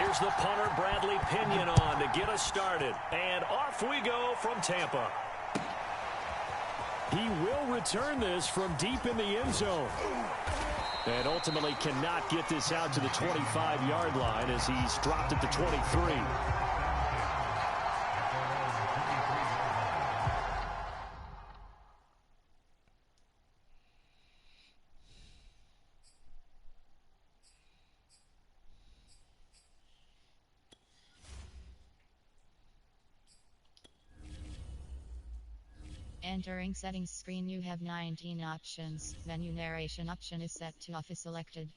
Here's the punter, Bradley Pinion, on to get us started. And off we go from Tampa. He will return this from deep in the end zone. And ultimately cannot get this out to the 25-yard line as he's dropped at the 23. Entering settings screen, you have 19 options. Menu narration option is set to office selected.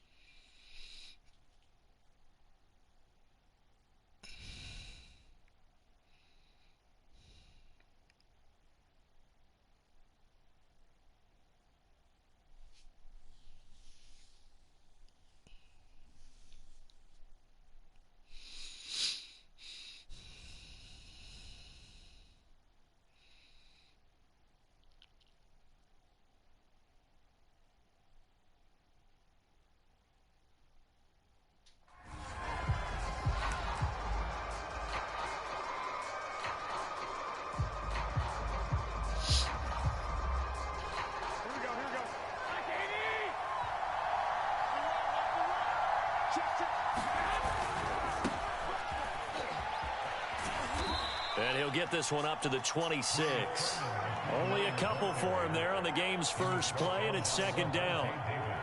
And he'll get this one up to the 26. Only a couple for him there on the game's first play, and it's second down.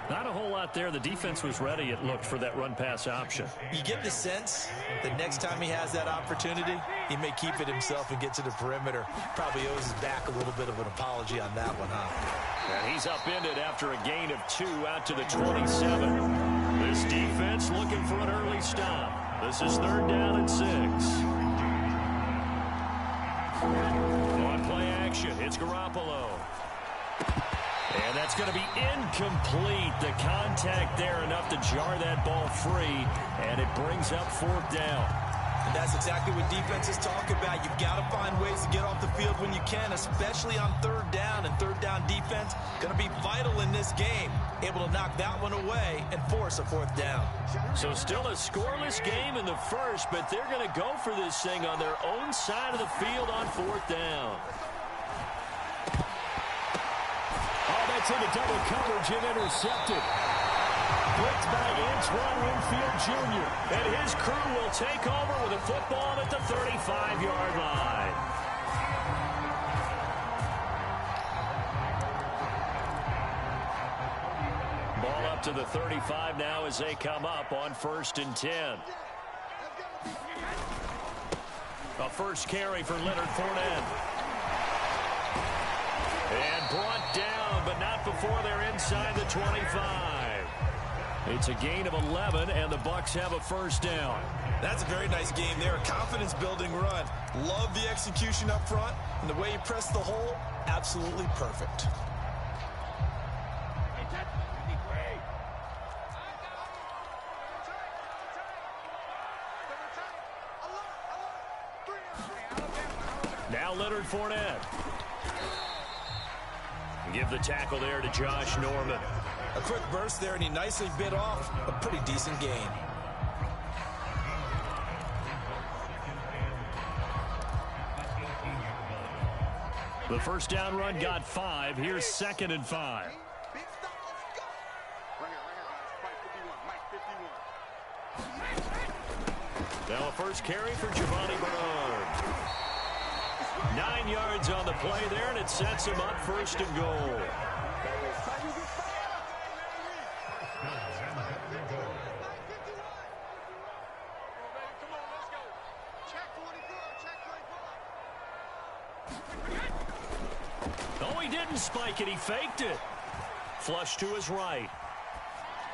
Not a whole lot there. The defense was ready, it looked, for that run-pass option. You get the sense that next time he has that opportunity, he may keep it himself and get to the perimeter. Probably owes his back a little bit of an apology on that one, huh? And he's upended after a gain of 2 out to the 27. This defense looking for an early stop. This is 3rd down and 6. On play action, it's Garoppolo. And that's going to be incomplete. The contact there enough to jar that ball free, and it brings up 4th down. And that's exactly what defenses talk about. You've got to find ways to get off the field when you can, especially on 3rd down. And 3rd down defense going to be vital in this game. Able to knock that one away and force a 4th down. So still a scoreless game in the first, but they're going to go for this thing on their own side of the field on 4th down. Oh, that's into double coverage and intercepted. Blitzed by Antoine Winfield Jr. And his crew will take over with a football at the 35-yard line. Ball up to the 35 now as they come up on 1st and 10. A first carry for Leonard Fournette. And brought down, but not before they're inside the 25. It's a gain of 11, and the Bucs have a 1st down. That's a very nice game there. A confidence-building run. Love the execution up front, and the way he pressed the hole, absolutely perfect. Now Leonard Fournette. Give the tackle there to Josh Norman. A quick burst there, and he nicely bit off a pretty decent gain. The 1st down run got 5. Here's 2nd and 5. Now a first carry for Giovanni Bernard. 9 yards on the play there, and it sets him up 1st and goal. Oh, he didn't spike it. He faked it. Flush to his right.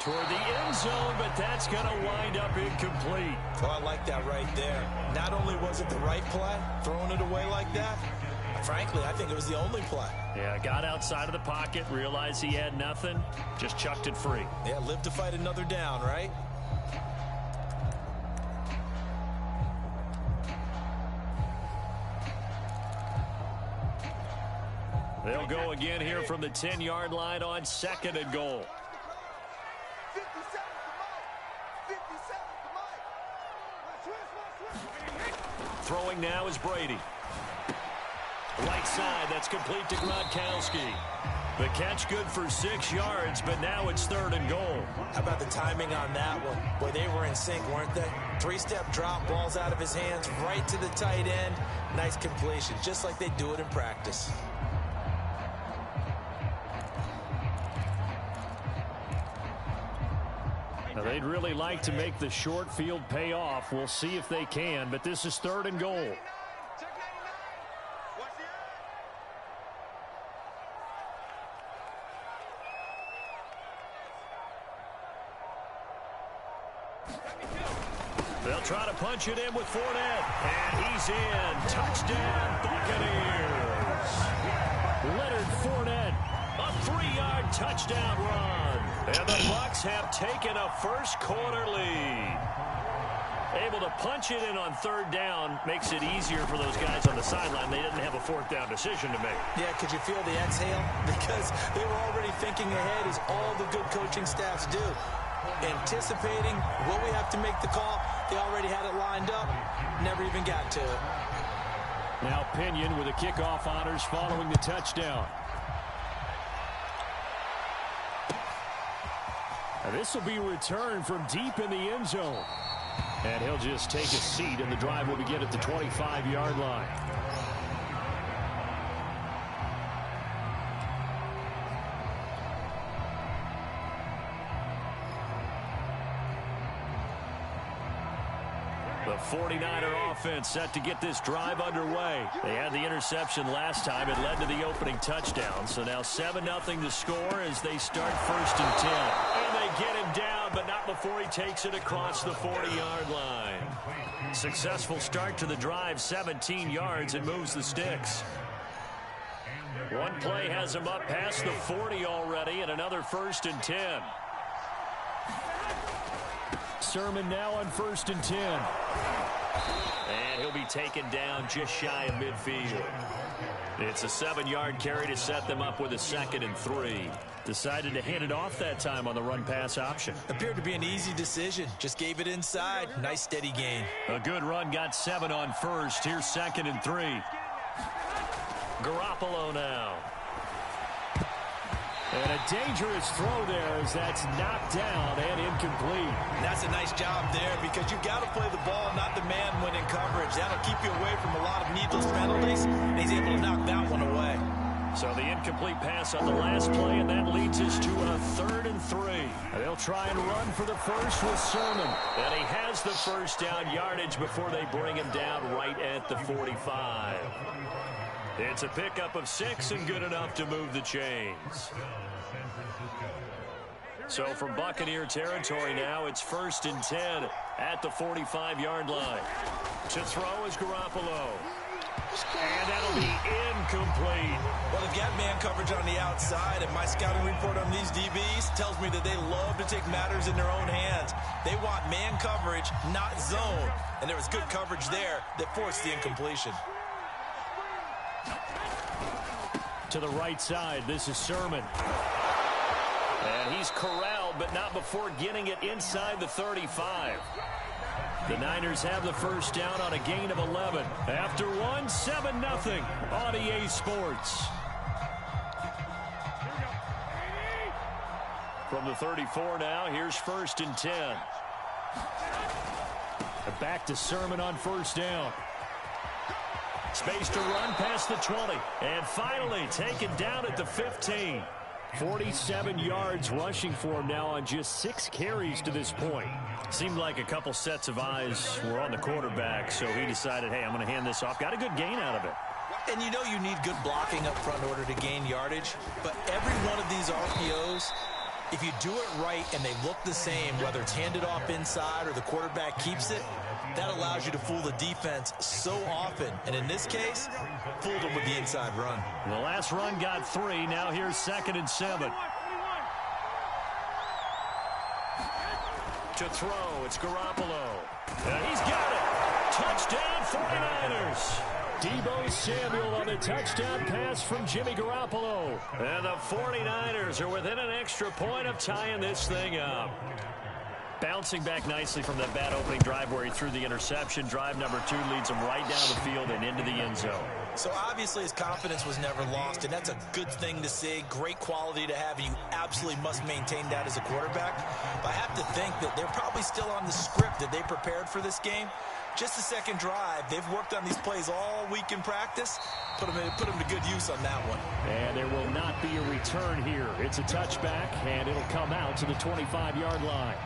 Toward the end zone, but that's going to wind up incomplete. Oh, I like that right there. Not only was it the right play, throwing it away like that, frankly, I think it was the only play. Yeah, got outside of the pocket, realized he had nothing, just chucked it free. Yeah, live to fight another down, right? They'll go again here from the 10-yard line on 2nd and goal. Throwing now is Brady. Right side, that's complete to Gronkowski. The catch good for 6 yards, but now it's 3rd and goal. How about the timing on that one? Boy, they were in sync, weren't they? 3-step drop, balls out of his hands, right to the tight end. Nice completion, just like they do it in practice. Now, they'd really like to make the short field pay off. We'll see if they can, but this is 3rd and goal. They'll try to punch it in with Fournette. And he's in. Touchdown, Buccaneers. Leonard Fournette, a 3-yard touchdown run. And the Bucs have taken a first-quarter lead. Able to punch it in on 3rd down makes it easier for those guys on the sideline. They didn't have a 4th down decision to make. Yeah, could you feel the exhale? Because they were already thinking ahead, as all the good coaching staffs do. Anticipating, will we have to make the call? They already had it lined up, never even got to it. Now Pinion with the kickoff honors following the touchdown. Now this will be returned from deep in the end zone. And he'll just take a seat, and the drive will begin at the 25-yard line. The 49er offense set to get this drive underway. They had the interception last time. It led to the opening touchdown. So now 7-0 to score as they start 1st and 10. And they get him down, but not before he takes it across the 40-yard line. Successful start to the drive, 17 yards, and moves the sticks. One play has him up past the 40 already, and another 1st and 10. Sermon now on 1st and 10. And he'll be taken down just shy of midfield. It's a 7-yard carry to set them up with a 2nd and 3. Decided to hand it off that time on the run-pass option. Appeared to be an easy decision. Just gave it inside. Nice steady gain. A good run, got 7 on 1st. Here's 2nd and 3. Garoppolo now. And a dangerous throw there as that's knocked down and incomplete. That's a nice job there, because you've got to play the ball, not the man when in coverage. That'll keep you away from a lot of needless penalties, and he's able to knock that one away. So the incomplete pass on the last play, and that leads us to a 3rd and 3. They'll try and run for the first with Sermon. And he has the 1st down yardage before they bring him down right at the 45. It's a pickup of 6 and good enough to move the chains. So from Buccaneer territory now, it's 1st and 10 at the 45-yard line. To throw is Garoppolo. And that'll be incomplete. Well, they've got man coverage on the outside, and my scouting report on these DBs tells me that they love to take matters in their own hands. They want man coverage, not zone. And there was good coverage there that forced the incompletion. To the right side, this is Sermon. And he's corralled, but not before getting it inside the 35. The Niners have the 1st down on a gain of 11. After one, 7-0 on EA Sports. From the 34 now, here's 1st and 10. Back to Sermon on 1st down. Space to run past the 20. And finally taken down at the 15. 47 yards rushing for him now on just 6 carries to this point. Seemed like a couple sets of eyes were on the quarterback, so he decided, hey, I'm going to hand this off. Got a good gain out of it. And you know you need good blocking up front in order to gain yardage. But every one of these RPOs, if you do it right and they look the same, whether it's handed off inside or the quarterback keeps it, that allows you to fool the defense so often. And in this case, fooled them with the inside run. The last run got 3. Now here's 2nd and 7. To throw, it's Garoppolo. And he's got it. Touchdown, 49ers. Deebo Samuel on the touchdown pass from Jimmy Garoppolo. And the 49ers are within an extra point of tying this thing up. Bouncing back nicely from that bad opening drive where he threw the interception. Drive number 2 leads him right down the field and into the end zone. So obviously his confidence was never lost, and that's a good thing to see. Great quality to have, and you absolutely must maintain that as a quarterback. But I have to think that they're probably still on the script that they prepared for this game. Just the second drive, they've worked on these plays all week in practice. Put them to good use on that one. And there will not be a return here. It's a touchback, and it'll come out to the 25-yard line.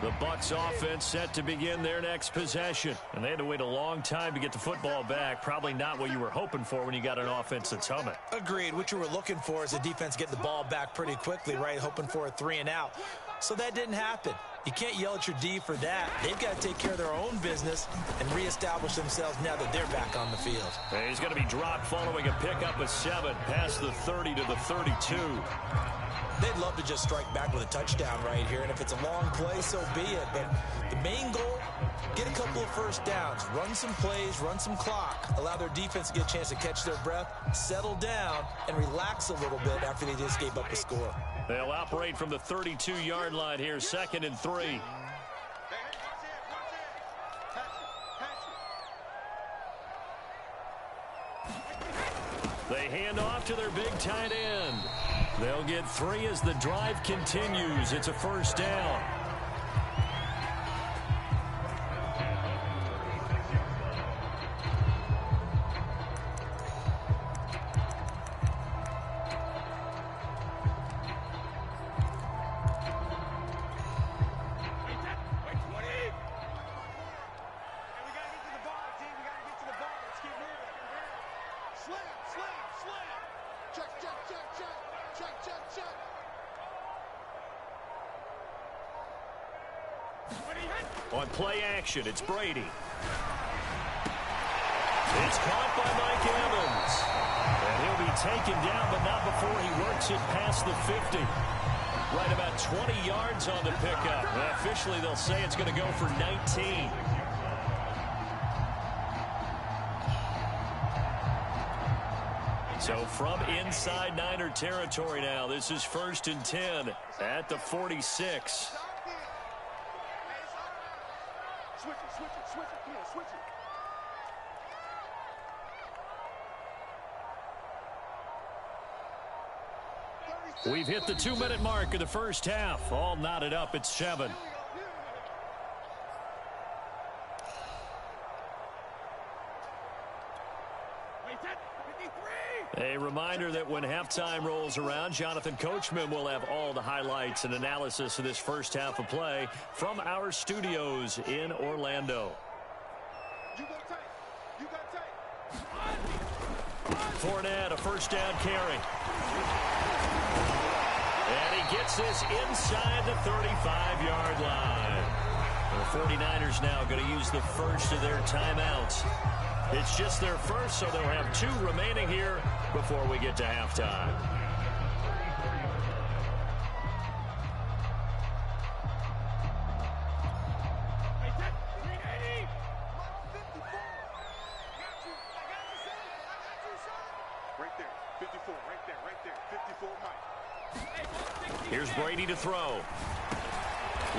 The Bucs offense set to begin their next possession. And they had to wait a long time to get the football back. Probably not what you were hoping for when you got an offense that's humming. Agreed. What you were looking for is a defense getting the ball back pretty quickly, right? Hoping for a 3 and out. So that didn't happen. You can't yell at your D for that. They've got to take care of their own business and reestablish themselves now that they're back on the field. And he's going to be dropped following a pickup of 7 past the 30 to the 32. They'd love to just strike back with a touchdown right here, and if it's a long play, so be it. But the main goal, get a couple of first downs, run some plays, run some clock, allow their defense to get a chance to catch their breath, settle down, and relax a little bit after they just gave up a score. They'll operate from the 32-yard line here, 2nd and 3. They hand off to their big tight end. They'll get 3 as the drive continues. It's a first down. On play action, it's Brady. It's caught by Mike Evans. And he'll be taken down, but not before he works it past the 50. Right about 20 yards on the pickup. And officially, they'll say it's going to go for 19. So from inside Niner territory now, this is 1st and 10 at the 46. We've hit the 2-minute mark of the first half. All knotted up at 7. A reminder that when halftime rolls around, Jonathan Coachman will have all the highlights and analysis of this first half of play from our studios in Orlando. Fournette, a first down carry. And he gets this inside the 35-yard line. The 49ers now going to use the first of their timeouts. It's just their first, so they'll have 2 remaining here before we get to halftime. Here's Brady to throw.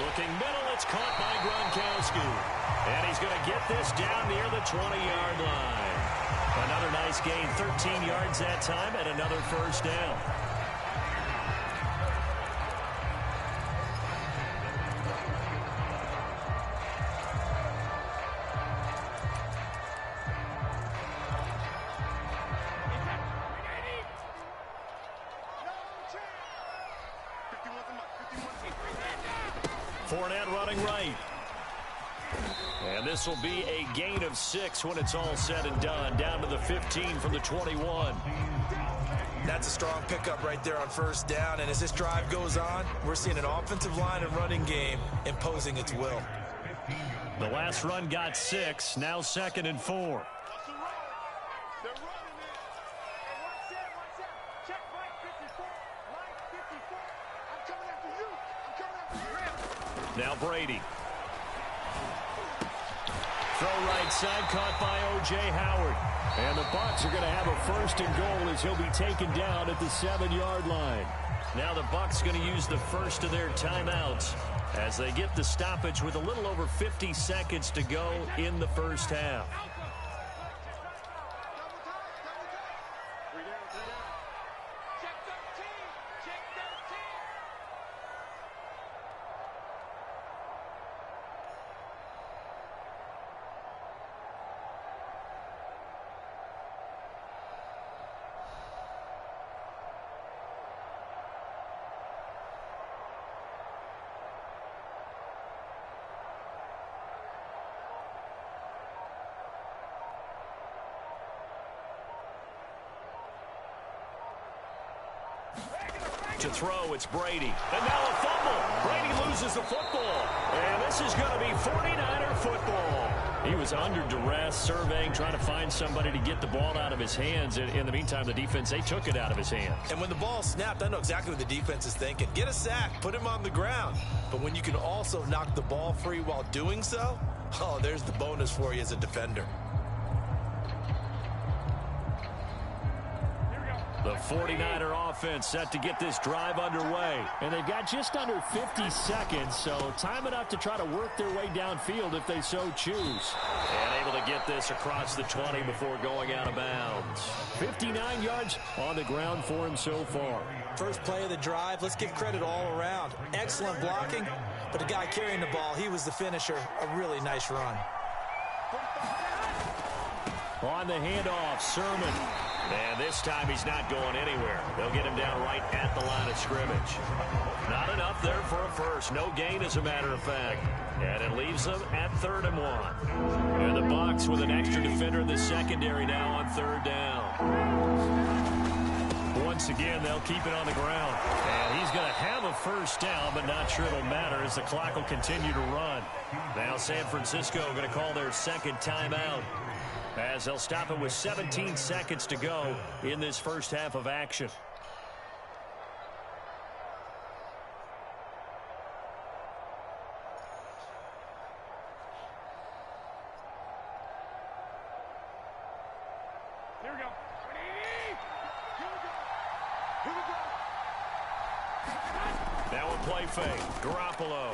Looking middle, it's caught by Gronkowski. And he's going to get this down near the 20-yard line. Another nice gain, 13 yards that time, and another first down. Fournette running right. And this will be a gain of 6 when it's all said and done. Down to the 15 from the 21. That's a strong pickup right there on first down. And as this drive goes on, we're seeing an offensive line and running game imposing its will. The last run got 6. Now 2nd and 4. Now Brady. throw right side, caught by O.J. Howard. And the Bucs are going to have a first and goal as he'll be taken down at the 7-yard line. Now the Bucs going to use the first of their timeouts as they get the stoppage with a little over 50 seconds to go in the first half. To throw, it's Brady. And now a fumble. Brady loses the football. And this is going to be 49er football. He was under duress, surveying, trying to find somebody to get the ball out of his hands. In the meantime, the defense, they took it out of his hands. And when the ball snapped, I know exactly what the defense is thinking. Get a sack, put him on the ground. But when you can also knock the ball free while doing so, oh, there's the bonus for you as a defender. The 49er offense set to get this drive underway. And they've got just under 50 seconds, so time enough to try to work their way downfield if they so choose. And able to get this across the 20 before going out of bounds. 59 yards on the ground for him so far. First play of the drive, let's give credit all around. Excellent blocking, but the guy carrying the ball, he was the finisher. A really nice run. On the handoff, Sermon. And this time he's not going anywhere. They'll get him down right at the line of scrimmage. Not enough there for a first. No gain, as a matter of fact. And it leaves them at 3rd and 1. And the Bucs with an extra defender in the secondary now on 3rd down. Once again, they'll keep it on the ground. And he's going to have a first down, but not sure it'll matter as the clock will continue to run. Now San Francisco going to call their second timeout, as they'll stop it with 17 seconds to go in this first half of action. Here we go. Now a play fake. Garoppolo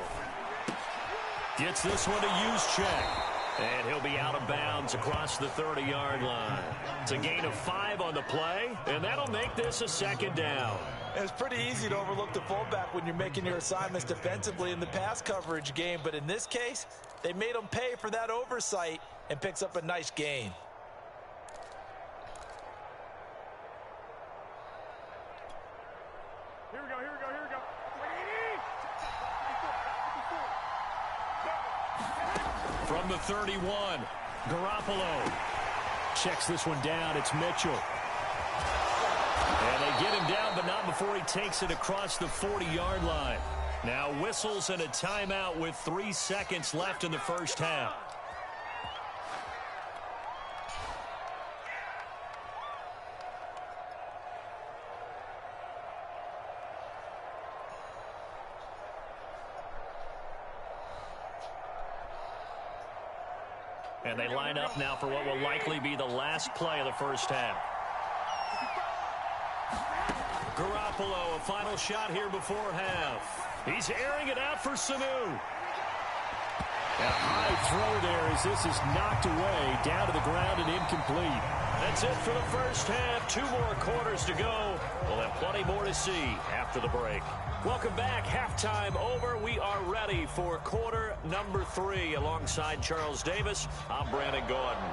gets this one to use check. And he'll be out of bounds across the 30-yard line. It's a gain of 5 on the play, and that'll make this a second down. It's pretty easy to overlook the fullback when you're making your assignments defensively in the pass coverage game, but in this case, they made him pay for that oversight and picks up a nice gain. Here we go, here we go, here we go. From the 31, Garoppolo checks this one down. It's Mitchell. And they get him down, but not before he takes it across the 40-yard line. Now whistles and a timeout with 3 seconds left in the first half. And they line up now for what will likely be the last play of the first half. Garoppolo, a final shot here before half. He's airing it out for Sanu. A high throw there as this is knocked away, down to the ground and incomplete. That's it for the first half. 2 more quarters to go. We'll have plenty more to see after the break. Welcome back. Halftime over. We are ready for quarter number 3. Alongside Charles Davis, I'm Brandon Gordon.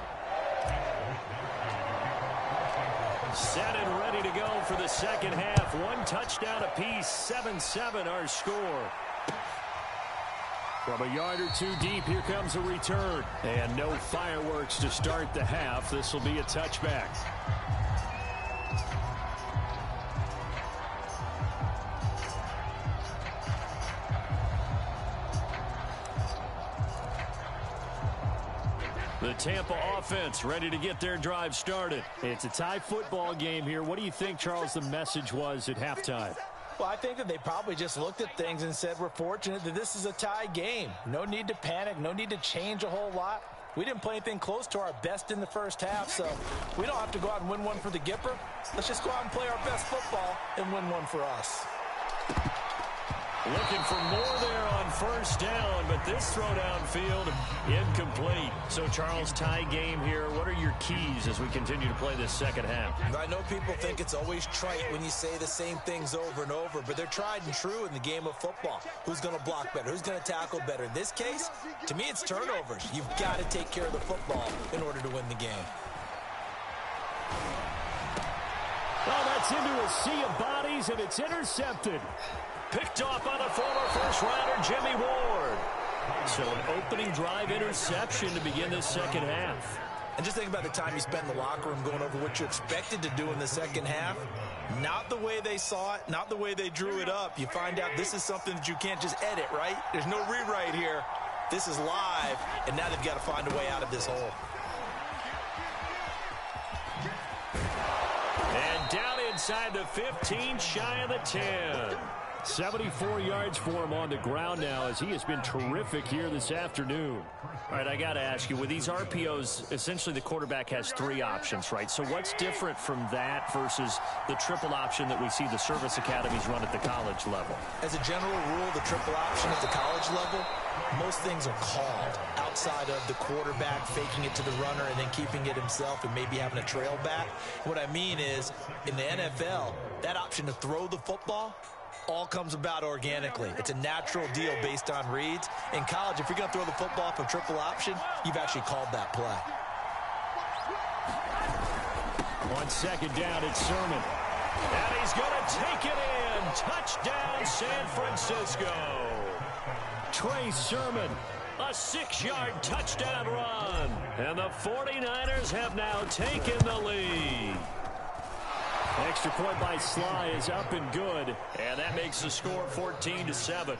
Set and ready to go for the second half. 1 touchdown apiece. 7-7 our score. From a yard or 2 deep, here comes a return. And no fireworks to start the half. This will be a touchback. The Tampa offense ready to get their drive started. It's a tie football game here. What do you think, Charles, the message was at halftime? Well, I think that they probably just looked at things and said, we're fortunate that this is a tie game. No need to panic, no need to change a whole lot. We didn't play anything close to our best in the first half, so we don't have to go out and win one for the Gipper. Let's just go out and play our best football and win one for us. Looking for more there on first down, but this throw downfield incomplete. So, Charles, tie game here. What are your keys as we continue to play this second half? I know people think it's always trite when you say the same things over and over, but they're tried and true in the game of football. Who's going to block better? Who's going to tackle better? In this case, to me, it's turnovers. You've got to take care of the football in order to win the game. Well, that's into a sea of bodies, and it's intercepted. Picked off by the former first-rounder, Jimmy Ward. So an opening drive interception to begin this second half. And just think about the time you spent in the locker room going over what you expected to do in the second half. Not the way they saw it, not the way they drew it up. You find out this is something that you can't just edit, right? There's no rewrite here. This is live, and now they've got to find a way out of this hole. And down inside the 15, shy of the 10. 74 yards for him on the ground now as he has been terrific here this afternoon. All right, I got to ask you, with these RPOs, essentially the quarterback has three options, right? So what's different from that versus the triple option that we see the service academies run at the college level? As a general rule, the triple option at the college level, most things are called outside of the quarterback faking it to the runner and then keeping it himself and maybe having a trail back. What I mean is, in the NFL, that option to throw the football all comes about organically. It's a natural deal based on reads. In college, if you're going to throw the football for triple option, you've actually called that play. On second down, it's Sermon. And he's going to take it in. Touchdown, San Francisco. Trey Sermon, a 6-yard touchdown run. And the 49ers have now taken the lead. Extra point by Sly is up and good, and that makes the score 14-7.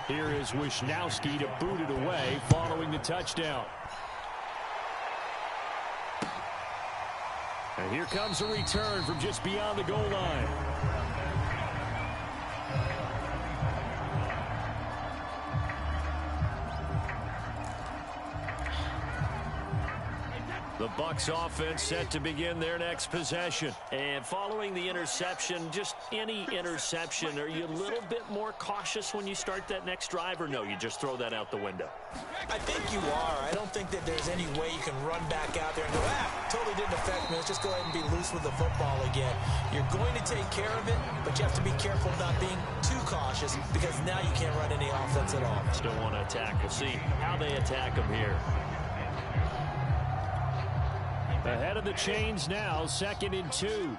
Here is Wisnowski to boot it away following the touchdown. And here comes a return from just beyond the goal line. The Bucs offense set to begin their next possession. And following the interception, just any interception, are you a little bit more cautious when you start that next drive, or no, you just throw that out the window? I think you are. I don't think that there's any way you can run back out there and go, totally didn't affect me. Let's just go ahead and be loose with the football again. You're going to take care of it, but you have to be careful not being too cautious because now you can't run any offense at all. Still want to attack. We'll see how they attack them here. Ahead of the chains now, 2nd and 2.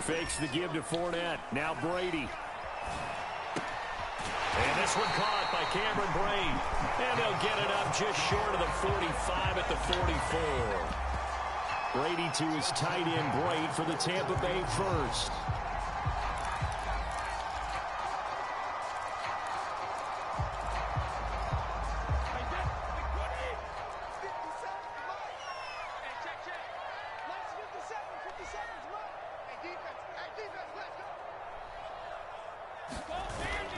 Fakes the give to Fournette. Now Brady. And this one caught by Cameron Brate. And they'll get it up just short of the 45 at the 44. Brady to his tight end, Brate, for the Tampa Bay first.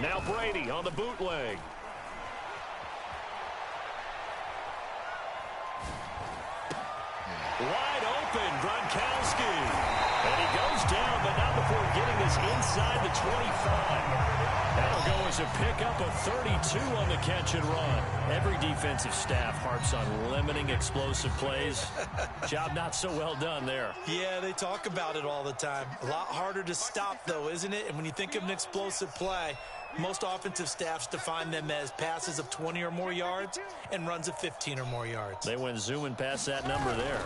Now Brady on the bootleg. Wide open, Gronkowski. And he goes down, but not before getting this inside the 25. That'll go as a pickup of 32 on the catch and run. Every defensive staff harps on limiting explosive plays. Job not so well done there. Yeah, they talk about it all the time. A lot harder to stop, though, isn't it? And when you think of an explosive play, most offensive staffs define them as passes of 20 or more yards and runs of 15 or more yards. They went zooming past that number there.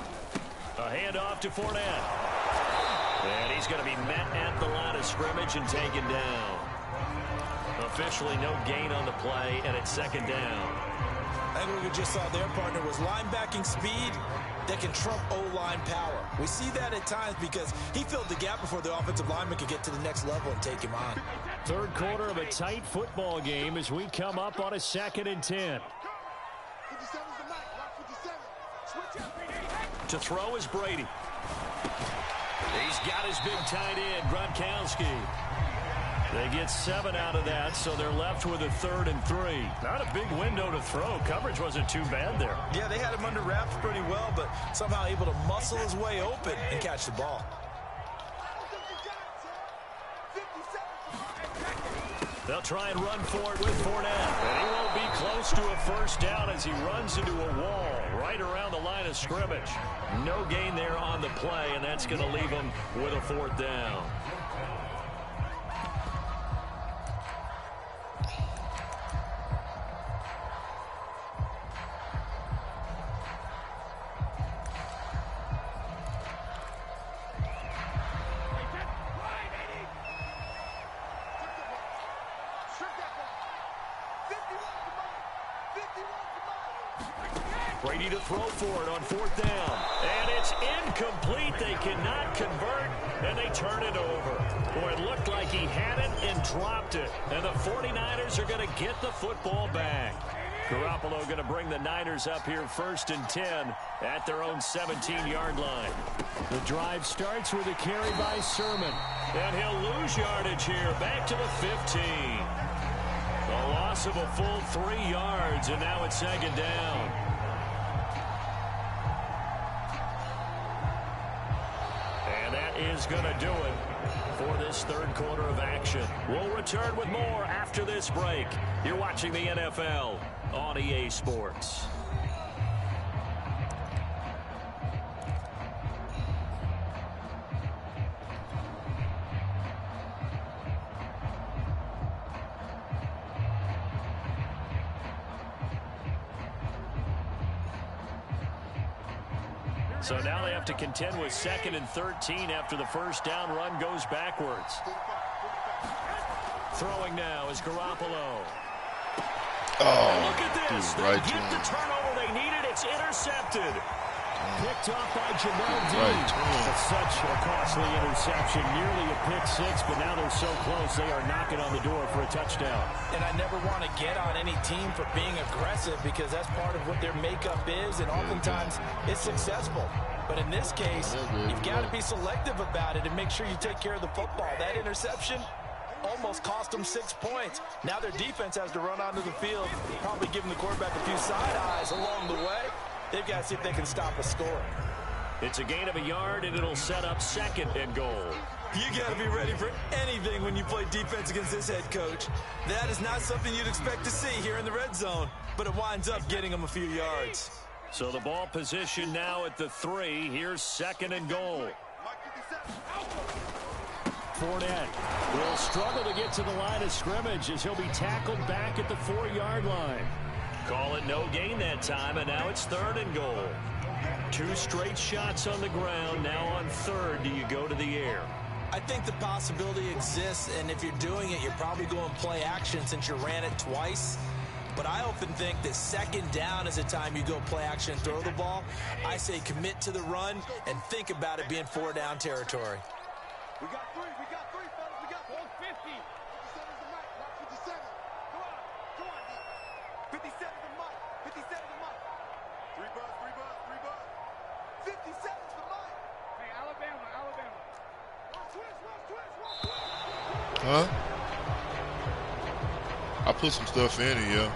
A handoff to Fournette. And he's going to be met at the line of scrimmage and taken down. Officially no gain on the play, and it's 2nd down. I think what we just saw their partner was linebacking speed that can trump O-line power. We see that at times because he filled the gap before the offensive lineman could get to the next level and take him on. Third quarter of a tight football game as we come up on a 2nd and 10. To throw is Brady. He's got his big tight end, Gronkowski. They get 7 out of that, so they're left with a 3rd and 3. Not a big window to throw. Coverage wasn't too bad there. Yeah, they had him under wraps pretty well, but somehow able to muscle his way open and catch the ball. They'll try and run for it with Fournette. And he won't be close to a first down as he runs into a wall right around the line of scrimmage. No gain there on the play, and that's going to leave him with a 4th down. Brady to throw for it on 4th down. And it's incomplete. They cannot convert, and they turn it over. Boy, it looked like he had it and dropped it. And the 49ers are going to get the football back. Garoppolo going to bring the Niners up here 1st and 10 at their own 17-yard line. The drive starts with a carry by Sermon. And he'll lose yardage here back to the 15. A loss of a full 3 yards, and now it's 2nd down. And that is going to do it for this 3rd quarter of action. We'll return with more after this break. You're watching the NFL on EA Sports. So now they have to contend with 2nd and 13 after the first down run goes backwards. Throwing now is Garoppolo. Oh, look at this. They right get the turnover they needed. It's intercepted. Picked off by Jamel Dean. Right. Such a costly interception. Nearly a pick 6, but now they're so close they are knocking on the door for a touchdown. And I never want to get on any team for being aggressive because that's part of what their makeup is, and oftentimes it's successful. But in this case, you've got to be selective about it and make sure you take care of the football. That interception almost cost them 6 points. Now their defense has to run onto the field, probably giving the quarterback a few side eyes along the way. They've got to see if they can stop a score. It's a gain of a yard, and it'll set up 2nd and goal. You got to be ready for anything when you play defense against this head coach. That is not something you'd expect to see here in the red zone, but it winds up getting them a few yards. So the ball position now at the 3. Here's 2nd and goal. Fournette will struggle to get to the line of scrimmage as he'll be tackled back at the 4-yard line. Call it no gain that time, and now it's 3rd and goal. 2 straight shots on the ground. Now on 3rd, do you go to the air? I think the possibility exists, and if you're doing it, you're probably going play action since you ran it twice. But I often think that 2nd down is the time you go play action and throw the ball. I say commit to the run and think about it being 4-down territory. We got 3, fellas. We got 150. 57's the mic, not 57. Come on, 57's the mic, 57's the mic. 3 buzz. 57's the mic. Hey, Alabama. Twist. Huh? I put some stuff in it, yeah.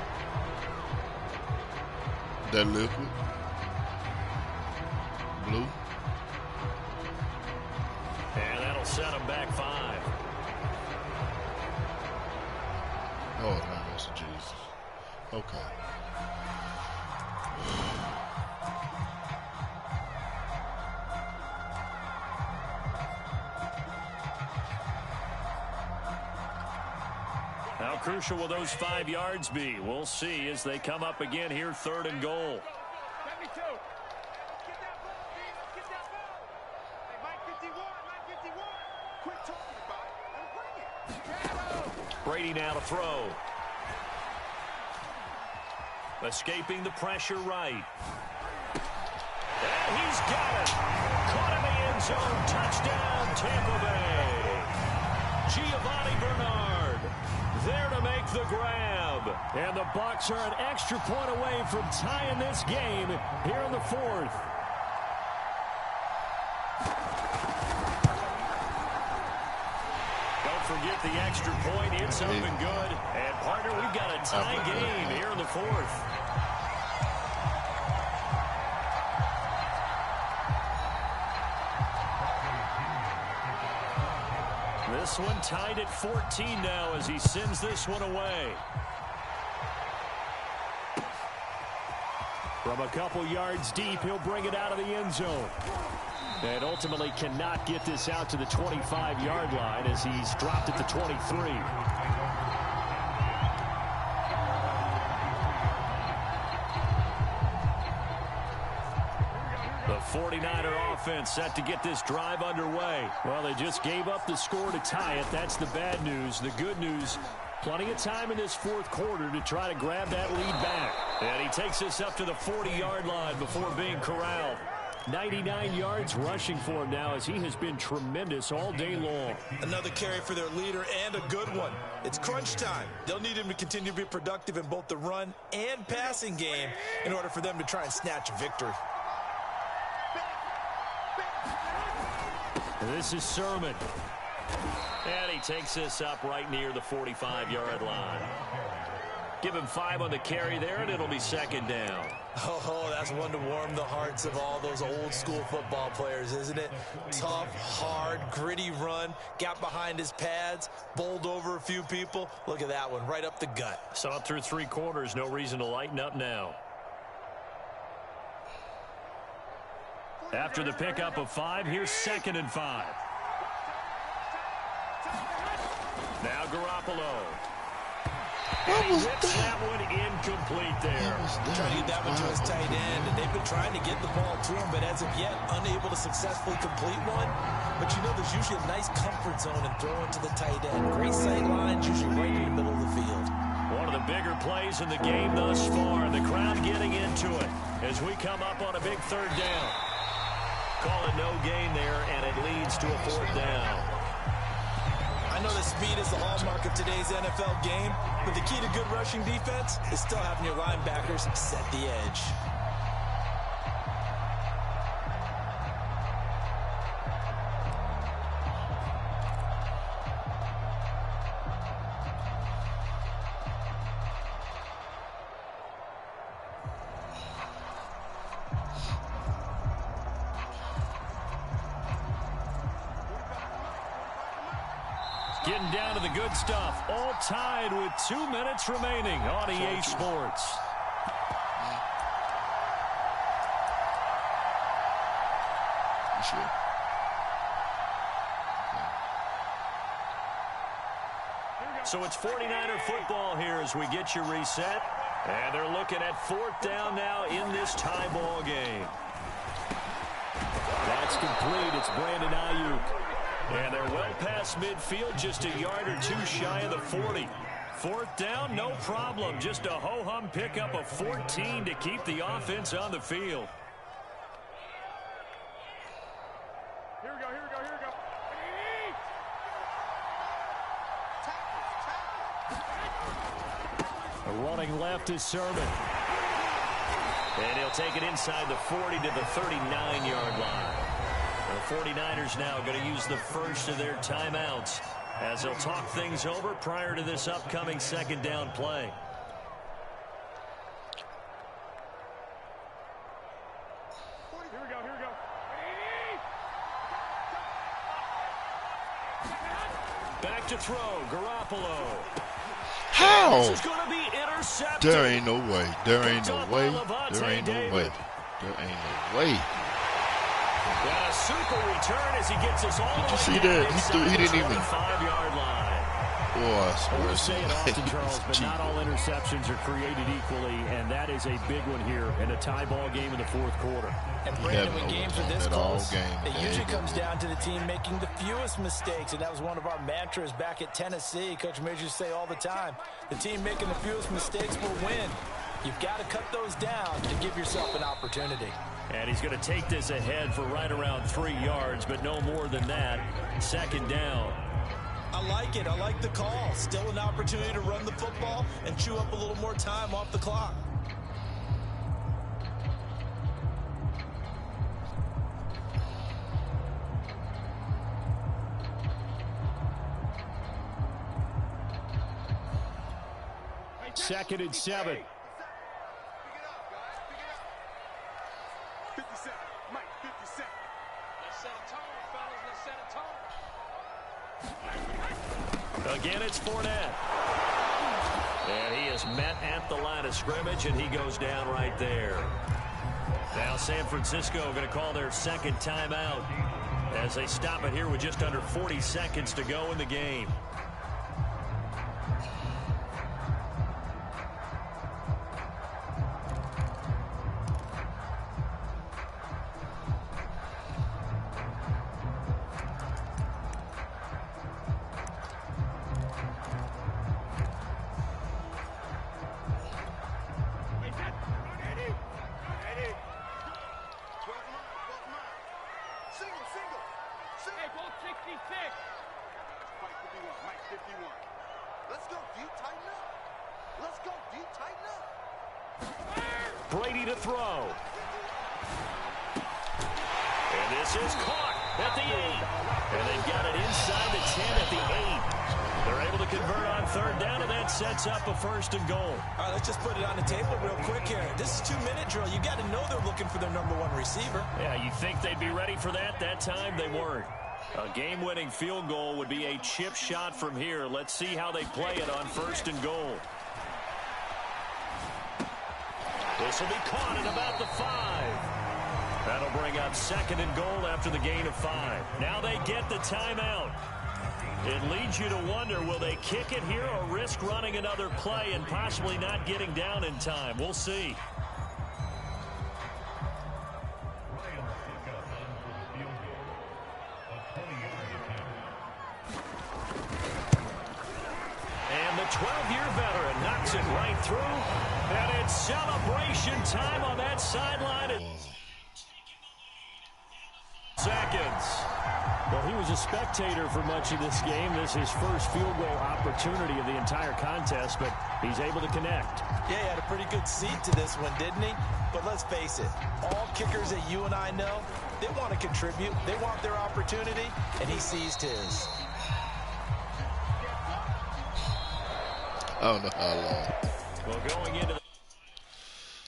That liquid. Blue. And that'll set him back 5. Oh, no, that's Jesus. Okay. How crucial will those 5 yards be? We'll see as they come up again here, 3rd and goal. Get that ball. Hey, Mike 51. Quit talking about it and bring it. Brady now to throw. Escaping the pressure right. And he's got it. Caught in the end zone. Touchdown, Tampa Bay. Giovanni Bernard there to make the grab. And the Bucs are an extra point away from tying this game here in the 4th. forget the extra point. It's up and good. And, partner, we've got a tie game here in the fourth. This one tied at 14 now as he sends this one away. From a couple yards deep, he'll bring it out of the end zone. And ultimately cannot get this out to the 25-yard line as he's dropped at the 23. The 49er offense set to get this drive underway. Well, they just gave up the score to tie it. That's the bad news. The good news, plenty of time in this fourth quarter to try to grab that lead back. And he takes this up to the 40-yard line before being corralled. 99 yards rushing for him now as he has been tremendous all day long. Another carry for their leader and a good one. It's crunch time. They'll need him to continue to be productive in both the run and passing game in order for them to try and snatch a victory. This is Sermon. And he takes this up right near the 45-yard line. Give him 5 on the carry there, and it'll be second down. Oh, that's one to warm the hearts of all those old-school football players, isn't it? Tough, hard, gritty run, got behind his pads, bowled over a few people. Look at that one, right up the gut. Saw it through 3 quarters, no reason to lighten up now. After the pickup of 5, here's 2nd and 5. Now Garoppolo. What was that one incomplete there. Trying to get that one to his tight end, and they've been trying to get the ball to him, but as of yet, unable to successfully complete one. But you know, there's usually a nice comfort zone in throwing to the tight end. Great sight lines, usually right in the middle of the field. One of the bigger plays in the game thus far, and the crowd getting into it as we come up on a big 3rd down. Call it no gain there, and it leads to a 4th down. I know that speed is the hallmark of today's NFL game, but the key to good rushing defense is still having your linebackers set the edge. Getting down to the good stuff. All tied with 2 minutes remaining on EA Sports. Sure. So it's 49er football here as we get you reset. And they're looking at 4th down now in this tie ball game. That's complete. It's Brandon Ayuk. And they're well past midfield, just a yard or 2 shy of the 40. 4th down, no problem. Just a ho-hum pickup of 14 to keep the offense on the field. Here we go, here we go, here we go. Running left is Sermon. And he'll take it inside the 40 to the 39-yard line. The 49ers now going to use the first of their timeouts as they'll talk things over prior to this upcoming 2nd down play. Here we go, here we go. Back to throw, Garoppolo. How? This is going to be intercepted. There ain't no way. There ain't no way. There ain't no way. There ain't no way. Got a super return as he gets us all. Did you see that? He didn't even. 5-yard line. Boy, I swear. We say it often, Charles, but not all interceptions are created equally, and that is a big one here in a tie ball game in the 4th quarter. And Brandon, when games are this close, it usually comes down to the team making the fewest mistakes, and that was one of our mantras back at Tennessee. Coach Majors say all the time, the team making the fewest mistakes will win. You've got to cut those down to give yourself an opportunity. And he's going to take this ahead for right around 3 yards, but no more than that. 2nd down. I like it. I like the call. Still an opportunity to run the football and chew up a little more time off the clock. 2nd and 7. 50 seconds. Mike, 50 seconds. Let's set a tone, fellas. Let's set a tone. Again, it's Fournette. And he is met at the line of scrimmage, and he goes down right there. Now San Francisco going to call their second timeout as they stop it here with just under 40 seconds to go in the game. Brady to throw. And this is caught at the 8. And they've got it inside the 10 at the 8. They're able to convert on 3rd down, and that sets up a 1st and goal. All right, let's just put it on the table real quick here. This is 2-minute drill. You got to know they're looking for their number 1 receiver. Yeah, you think they'd be ready for that? That time they weren't. A game-winning field goal would be a chip shot from here. Let's see how they play it on 1st and goal. This will be caught at about the 5. That'll bring up 2nd and goal after the gain of 5. Now they get the timeout. It leads you to wonder, will they kick it here or risk running another play and possibly not getting down in time? We'll see. And the 12-year veteran knocks it right through. And it's celebration time on that sideline. Seconds. Well, he was a spectator for much of this game. This is his first field goal opportunity of the entire contest, but he's able to connect. Yeah, he had a pretty good seat to this one, didn't he? But let's face it, all kickers that you and I know, they want to contribute. They want their opportunity, and he seized his. I don't know how long. Well, going into the